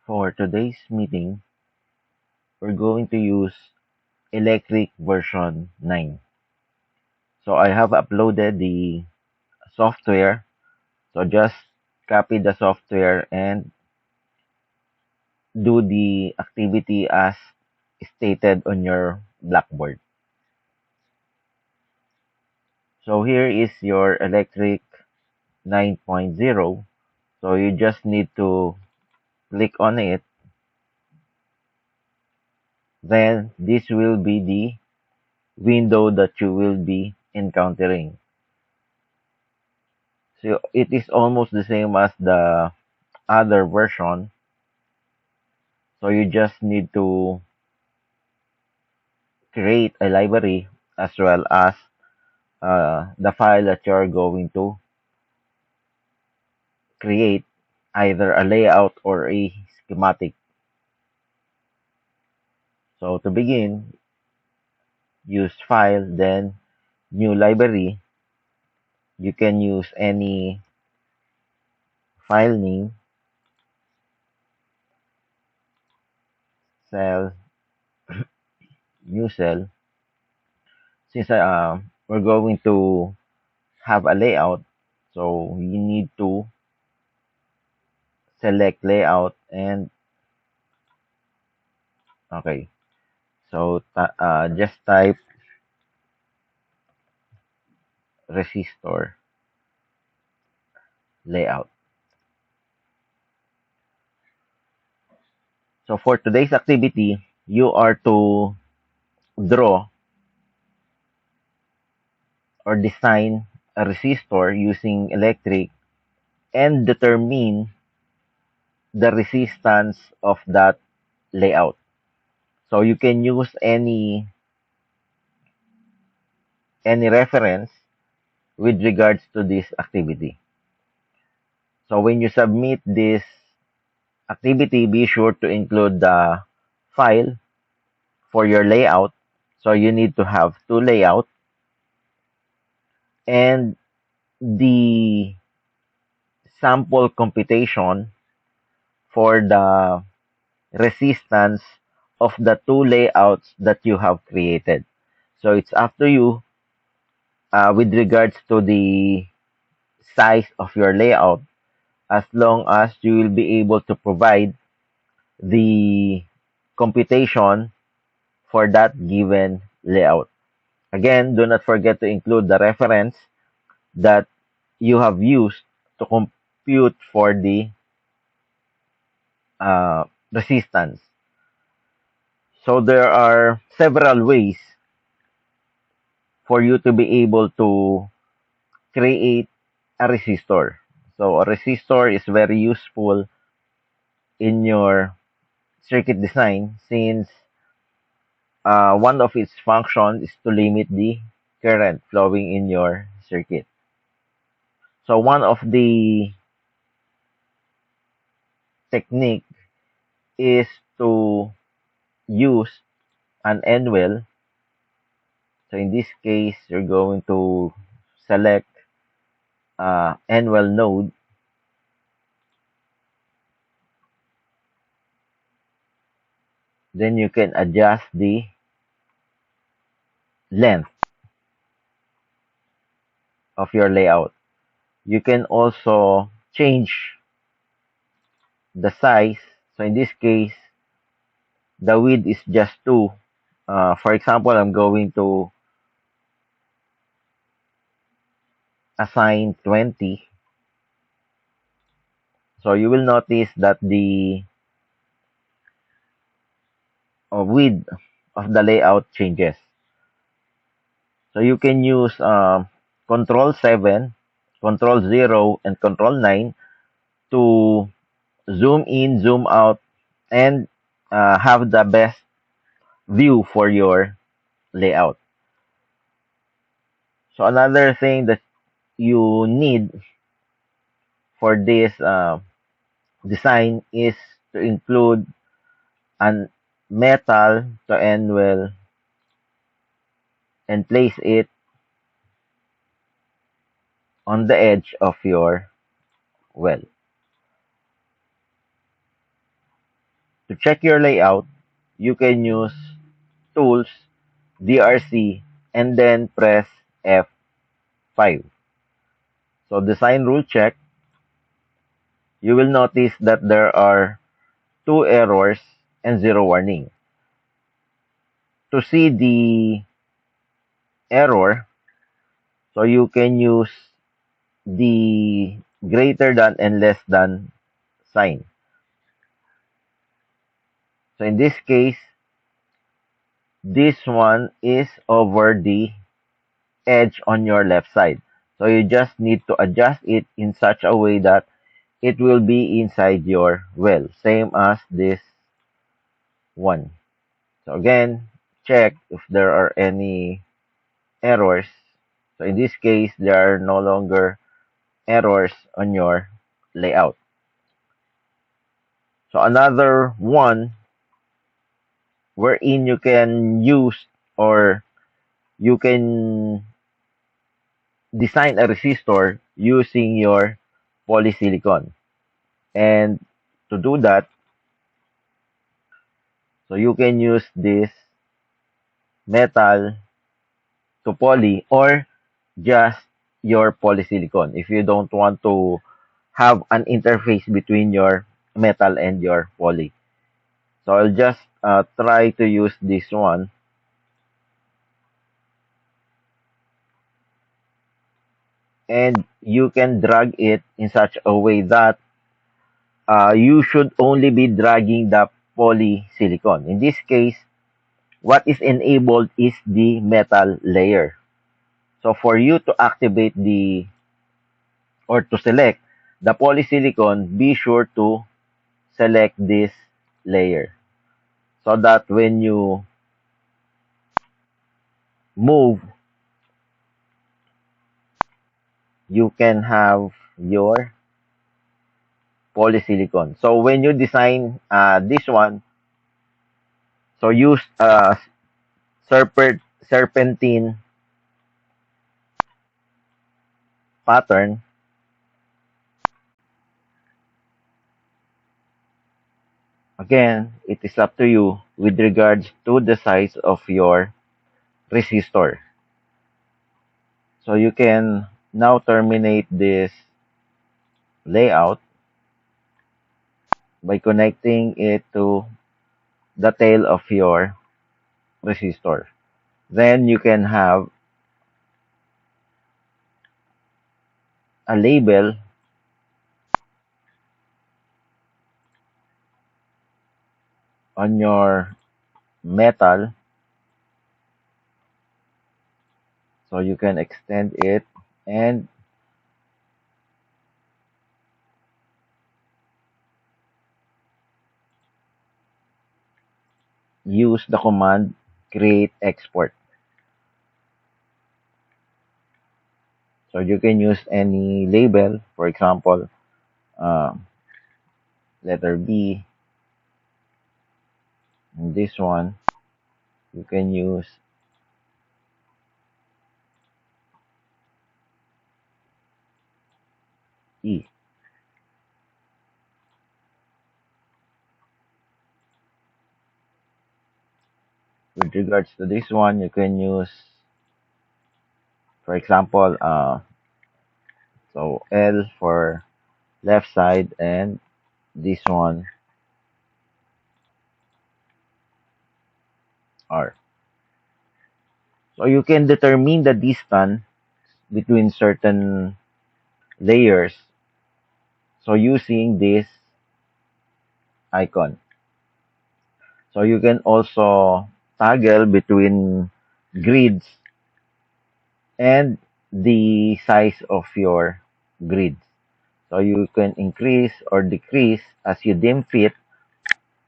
For today's meeting, we're going to use Electric version 9. So I have uploaded the software. So just copy the software and do the activity as stated on your Blackboard. So here is your Electric 9.0. So you just need to click on it. Then this will be the window that you will be encountering. So it is almost the same as the other version. So you just need to create a library as well as the file that you're going to create, either a layout or a schematic. So to begin, use file, then new library. You can use any file name, cell, new cell. Since we're going to have a layout, so you need to select layout and okay. So just type resistor layout. So for today's activity, you are to draw or design a resistor using electric and determine the resistance of that layout. So you can use any reference with regards to this activity. So when you submit this activity, be sure to include the file for your layout. So you need to have two layouts and the sample computation for the resistance of the two layouts that you have created. So it's up to you with regards to the size of your layout, as long as you will be able to provide the computation for that given layout. Again, do not forget to include the reference that you have used to compute for the resistance. So there are several ways for you to be able to create a resistor. So a resistor is very useful in your circuit design, since one of its functions is to limit the current flowing in your circuit. So one of the technique is to use an end well. So in this case, you're going to select end well node. Then you can adjust the length of your layout. You can also change the size. So in this case, the width is just 2. For example, I'm going to assign 20. So you will notice that the width of the layout changes. So you can use Control 7, Control 0, and Control 9 to zoom in, zoom out, and have the best view for your layout. So another thing that you need for this design is to include an metal to end well and place it on the edge of your well. To check your layout, you can use Tools, DRC, and then press F5. So design rule check, you will notice that there are two errors and zero warning. To see the error, so you can use the greater than and less than sign. So in this case, this one is over the edge on your left side. So you just need to adjust it in such a way that it will be inside your well, same as this one. So again, check if there are any errors. So in this case, there are no longer errors on your layout. So another one wherein you can use or you can design a resistor using your polysilicon. And to do that, so you can use this metal to poly or just your polysilicon if you don't want to have an interface between your metal and your poly. So I'll just try to use this one, and you can drag it in such a way that you should only be dragging the polysilicon. In this case, what is enabled is the metal layer. So for you to activate the or to select the polysilicon, be sure to select this layer so that when you move, you can have your polysilicon. So when you design this one, so use serpentine pattern. Again, it is up to you with regards to the size of your resistor. So you can now terminate this layout by connecting it to the tail of your resistor. Then you can have a label on your metal, so you can extend it and use the command create export. So you can use any label, for example, uh, letter B. And this one, you can use E. With regards to this one, you can use, for example, so L for left side and this one R. So you can determine the distance between certain layers. So using this icon. So you can also toggle between grids and the size of your grids. So you can increase or decrease as you deem fit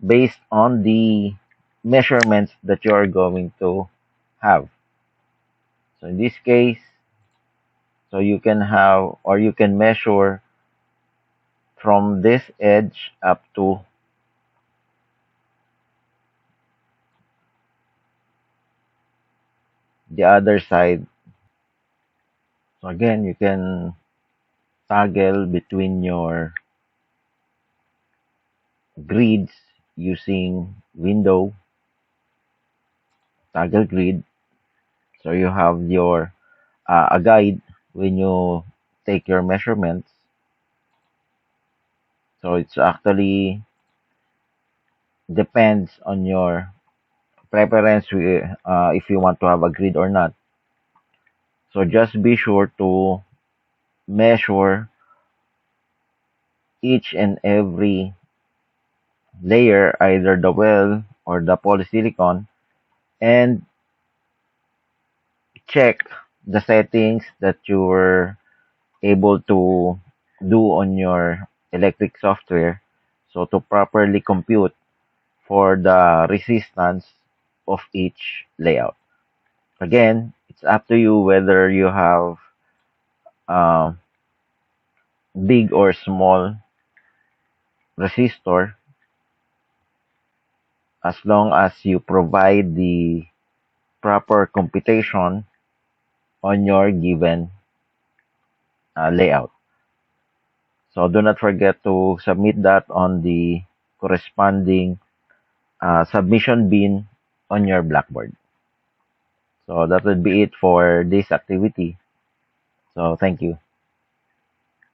based on the measurements that you're going to have. So in this case, so you can have or you can measure from this edge up to the other side. So again, you can toggle between your grids using window toggle grid. So you have your a guide when you take your measurements. So it's actually depends on your preference if you want to have a grid or not. So just be sure to measure each and every layer, either the well or the polysilicon, and check the settings that you're able to do on your electric software, so to properly compute for the resistance of each layout. Again, it's up to you whether you have uh, big or small resistor, as long as you provide the proper computation on your given layout. So do not forget to submit that on the corresponding submission bin on your Blackboard. So that would be it for this activity. So thank you.